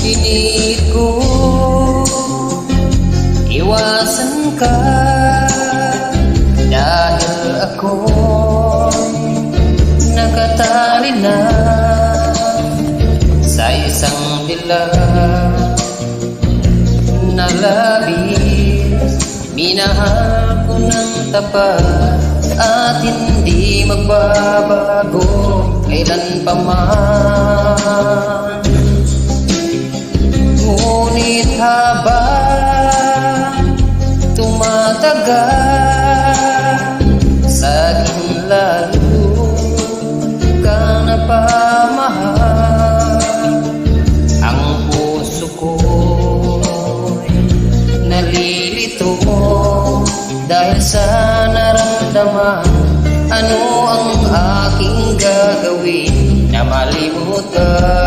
Pinilit ko iwasan ka dahil ako'y nakatali na sa isang dilag na labis. Minahal ko ng tapat at hindi magbabago kailan pa man. Ngunit habang tumatagal, saging lalo kang napamahal. Ang puso ko'y nalilito dahil sa naramdaman. Ano ang aking gagawin na malimutan?